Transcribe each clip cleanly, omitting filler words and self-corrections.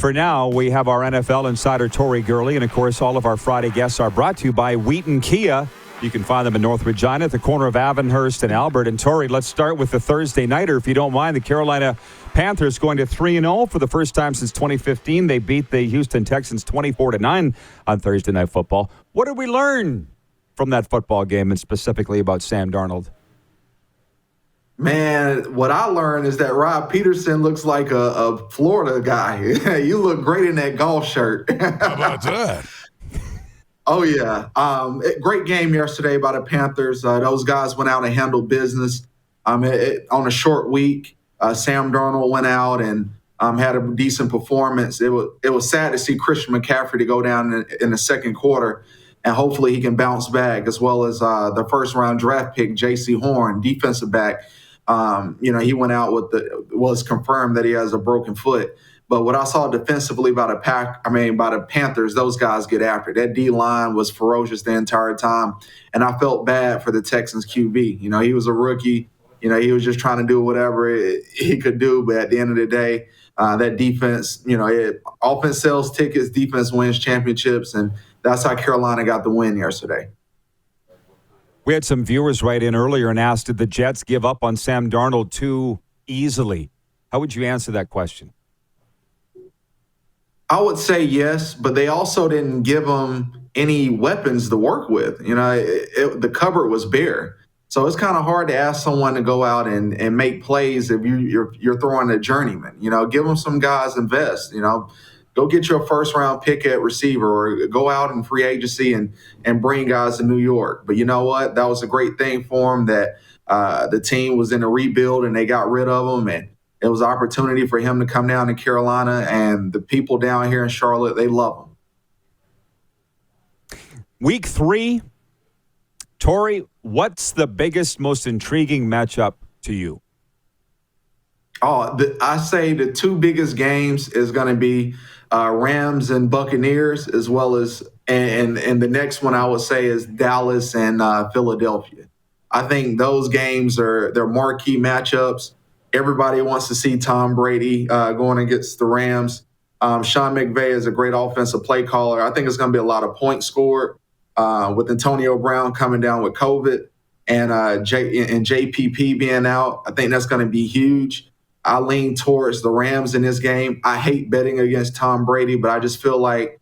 for now, we have our NFL insider, Tori Gurley, and of course, all of our Friday guests are brought to you by Wheaton Kia. You can find them in North Regina at the corner of Avonhurst and Albert. And Tori, let's start with the Thursday nighter, if you don't mind. The Carolina Panthers going to 3-0 for the first time since 2015. They beat the Houston Texans 24-9 on Thursday Night Football. What did we learn from that football game, and specifically about Sam Darnold? Man, what I learned is that Rob Peterson looks like a Florida guy. You look great in that golf shirt. How about that? Oh, yeah. Great game yesterday by the Panthers. Those guys went out and handled business. On a short week, Sam Darnold went out and had a decent performance. It was sad to see Christian McCaffrey to go down in the second quarter, and hopefully he can bounce back, as well as the first-round draft pick, J.C. Horn, defensive back. He went out was confirmed that he has a broken foot. But what I saw defensively by the Panthers, those guys get after it. That D-line was ferocious the entire time, and I felt bad for the Texans QB. He was a rookie. He was just trying to do whatever he could do. But at the end of the day, that defense, offense sells tickets, defense wins championships, and that's how Carolina got the win yesterday. We had some viewers write in earlier and asked, did the Jets give up on Sam Darnold too easily? How would you answer that question? I would say yes, but they also didn't give him any weapons to work with. The cupboard was bare. So it's kind of hard to ask someone to go out and make plays if you're throwing a journeyman. Give them some guys, invest. Go get your first-round pick at receiver, or go out in free agency and bring guys to New York. But you know what? That was a great thing for him that the team was in a rebuild and they got rid of him, and it was an opportunity for him to come down to Carolina, and the people down here in Charlotte, they love him. Week 3, Tori, what's the biggest, most intriguing matchup to you? I say the two biggest games is going to be Rams and Buccaneers, as well as and the next one I would say is Dallas and Philadelphia. I think those games they're marquee matchups. Everybody wants to see Tom Brady going against the Rams. Sean McVay is a great offensive play caller. I think it's going to be a lot of points scored with Antonio Brown coming down with COVID and JPP being out. I think that's going to be huge. I lean towards the Rams in this game. I hate betting against Tom Brady, but I just feel like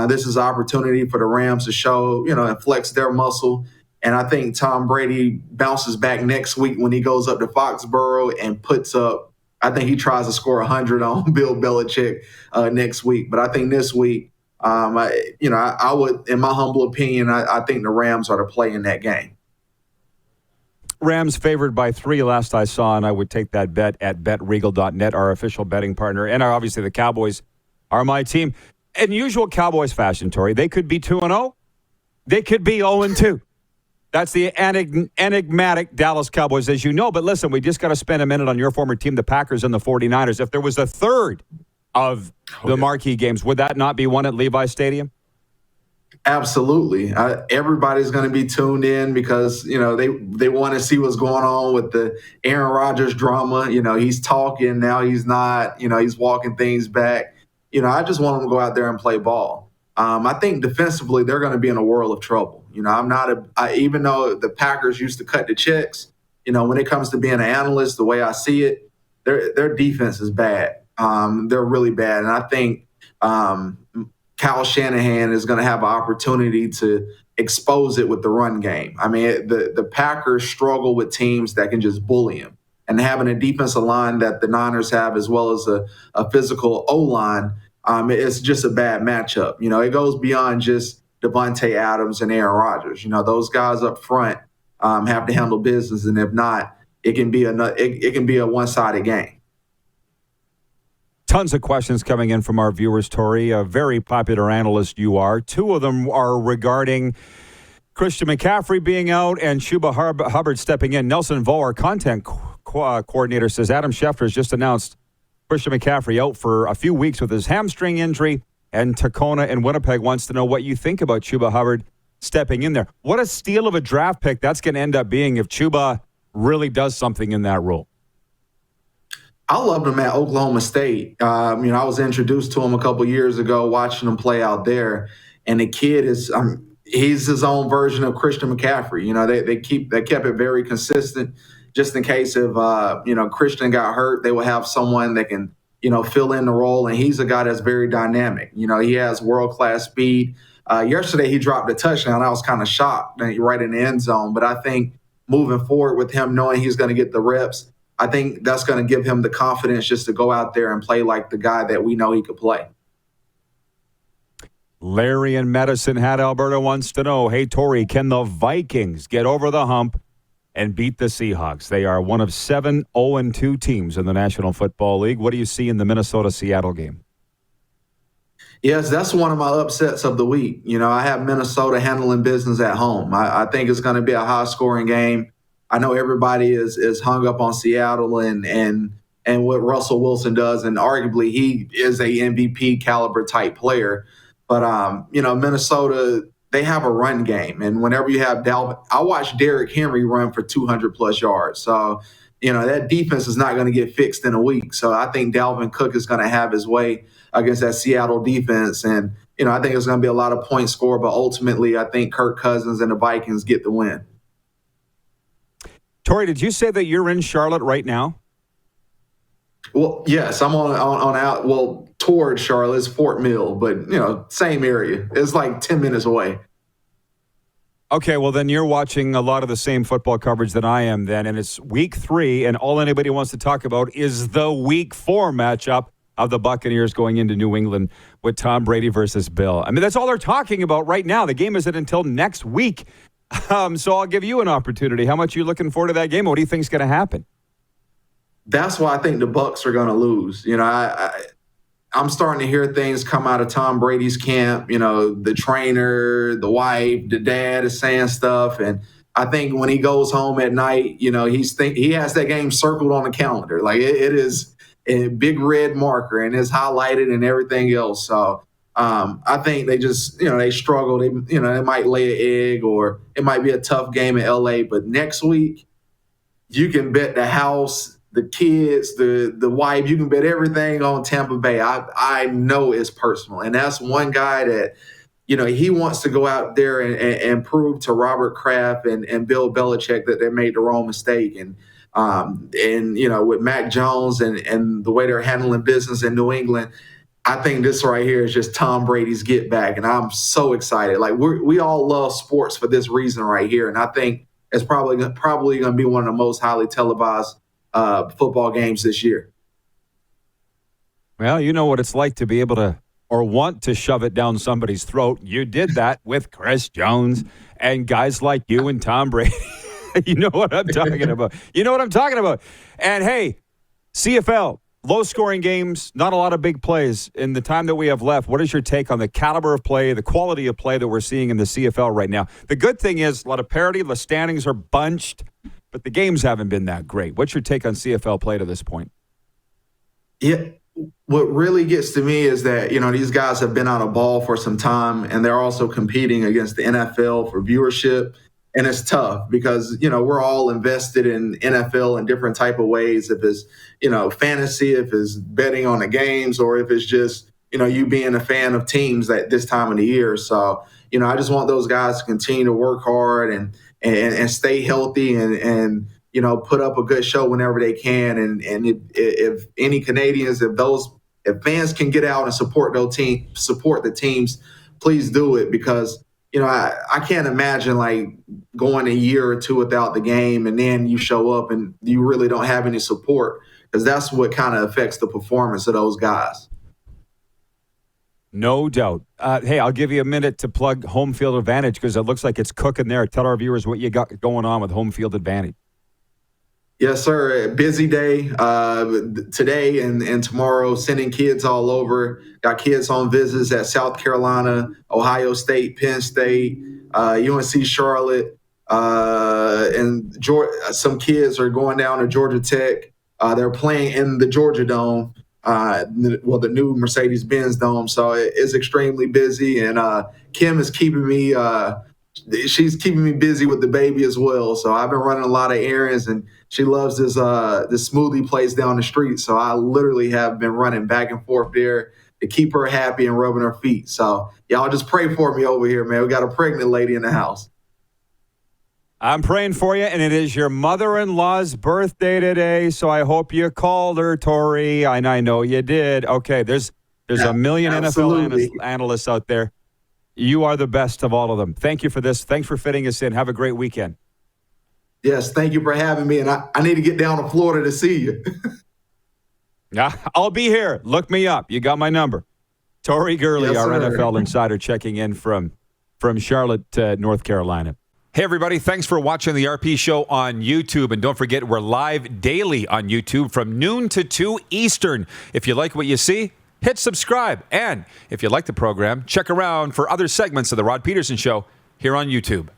this is an opportunity for the Rams to show, and flex their muscle. And I think Tom Brady bounces back next week when he goes up to Foxborough and puts up, I think he tries to score 100 on Bill Belichick next week. But I think this week, I would, in my humble opinion, I think the Rams are to play in that game. Rams favored by 3 last I saw, and I would take that bet at betregal.net, our official betting partner. And obviously the Cowboys are my team. In usual Cowboys fashion, Tori, they could be 2-0. They could be 0-2. That's the enigmatic Dallas Cowboys, as you know. But listen, we just got to spend a minute on your former team, the Packers and the 49ers. If there was a third of the marquee games, would that not be one at Levi Stadium? Absolutely. Everybody's going to be tuned in because, they want to see what's going on with the Aaron Rodgers drama. He's talking, now he's not, he's walking things back. I just want him to go out there and play ball. I think defensively, they're going to be in a world of trouble. Even though the Packers used to cut the checks, when it comes to being an analyst, the way I see it, their defense is bad. They're really bad. And I think Kyle Shanahan is going to have an opportunity to expose it with the run game. I mean, the Packers struggle with teams that can just bully them. And having a defensive line that the Niners have, as well as a physical O-line, it's just a bad matchup. It goes beyond just Devontae Adams and Aaron Rodgers. Those guys up front have to handle business, and if not, it can be a one-sided game. Tons of questions coming in from our viewers, Tori. A very popular analyst you are. 2 of them are regarding Christian McCaffrey being out and Chuba Hubbard stepping in. Nelson Vo, our content coordinator, says Adam Schefter has just announced Christian McCaffrey out for a few weeks with his hamstring injury, and Tacona in Winnipeg wants to know what you think about Chuba Hubbard stepping in there. What a steal of a draft pick that's going to end up being if Chuba really does something in that role. I loved him at Oklahoma State. I was introduced to him a couple years ago, watching him play out there, and the kid is he's his own version of Christian McCaffrey. They kept it very consistent, just in case if Christian got hurt, they will have someone that can fill in the role, and he's a guy that's very dynamic. He has world class speed. Yesterday he dropped a touchdown. I was kind of shocked right in the end zone, but I think moving forward with him knowing he's going to get the reps, I think that's going to give him the confidence just to go out there and play like the guy that we know he could play. Larry in Medicine Hat, Alberta wants to know, hey, Tori, can the Vikings get over the hump and beat the Seahawks? They are one of 7 0-2 teams in the National Football League. What do you see in the Minnesota-Seattle game? Yes, that's one of my upsets of the week. I have Minnesota handling business at home. I think it's going to be a high-scoring game. I know everybody is hung up on Seattle and what Russell Wilson does, and arguably he is a MVP caliber type player. But Minnesota, they have a run game, and whenever you have Dalvin, I watched Derrick Henry run for 200 plus yards. So that defense is not going to get fixed in a week. So I think Dalvin Cook is going to have his way against that Seattle defense, and I think it's going to be a lot of points scored. But ultimately, I think Kirk Cousins and the Vikings get the win. Tori, did you say that you're in Charlotte right now? Well, yes, I'm on out. Well, toward Charlotte, it's Fort Mill, but same area. It's like 10 minutes away. Okay, well then you're watching a lot of the same football coverage that I am then, and it's week 3, and all anybody wants to talk about is the week 4 matchup of the Buccaneers going into New England with Tom Brady versus Bill. I mean, that's all they're talking about right now. The game isn't until next week. So I'll give you an opportunity. How much are you looking forward to that game? What do you think is going to happen? That's why I think the Bucs are going to lose. I'm starting to hear things come out of Tom Brady's camp. The trainer, the wife, the dad is saying stuff, and I think when he goes home at night, he has that game circled on the calendar. Like it is a big red marker and it's highlighted and everything else. So I think they just, they struggle. They might lay an egg, or it might be a tough game in LA. But next week, you can bet the house, the kids, the wife, you can bet everything on Tampa Bay. I know it's personal. And that's one guy that, he wants to go out there and prove to Robert Kraft and Bill Belichick that they made the wrong mistake. And with Mac Jones and the way they're handling business in New England, I think this right here is just Tom Brady's get back, and I'm so excited. Like we all love sports for this reason right here, and I think it's probably going to be one of the most highly televised football games this year. Well, you know what it's like to be able to or want to shove it down somebody's throat. You did that with Chris Jones and guys like you and Tom Brady. You know what I'm talking about. And hey, CFL. Low-scoring games, not a lot of big plays. In the time that we have left, what is your take on the caliber of play, the quality of play that we're seeing in the CFL right now? The good thing is a lot of parity. The standings are bunched, but the games haven't been that great. What's your take on CFL play to this point? Yeah, what really gets to me is that, these guys have been on a ball for some time, and they're also competing against the NFL for viewership. And it's tough because, we're all invested in NFL in different type of ways. If it's, fantasy, if it's betting on the games, or if it's just, you being a fan of teams at this time of the year. So, I just want those guys to continue to work hard and stay healthy and put up a good show whenever they can. And if any Canadians, if fans can get out and support the teams, please do it, because I can't imagine like going a year or two without the game and then you show up and you really don't have any support, because that's what kind of affects the performance of those guys. No doubt. Hey, I'll give you a minute to plug Home Field Advantage because it looks like it's cooking there. Tell our viewers what you got going on with Home Field Advantage. Yes, sir. Busy day today and tomorrow, sending kids all over. Got kids on visits at South Carolina, Ohio State, Penn State, UNC Charlotte, and Georgia. Some kids are going down to Georgia Tech. They're playing in the Georgia Dome, the new Mercedes-Benz Dome. So it's extremely busy, and Kim is keeping me she's keeping me busy with the baby as well. So I've been running a lot of errands, and She loves this smoothie place down the street. So I literally have been running back and forth there to keep her happy and rubbing her feet. So y'all just pray for me over here, man. We got a pregnant lady in the house. I'm praying for you, and it is your mother-in-law's birthday today, so I hope you called her, Tori, and I know you did. Okay, there's a million Absolutely. NFL analysts out there. You are the best of all of them. Thank you for this. Thanks for fitting us in. Have a great weekend. Yes, thank you for having me, and I need to get down to Florida to see you. Yeah, I'll be here. Look me up. You got my number. Tori Gurley, Yes, our sir. NFL insider, checking in from Charlotte, North Carolina. Hey, everybody. Thanks for watching the RP Show on YouTube. And don't forget, we're live daily on YouTube from noon to 2 Eastern. If you like what you see, hit subscribe. And if you like the program, check around for other segments of The Rod Peterson Show here on YouTube.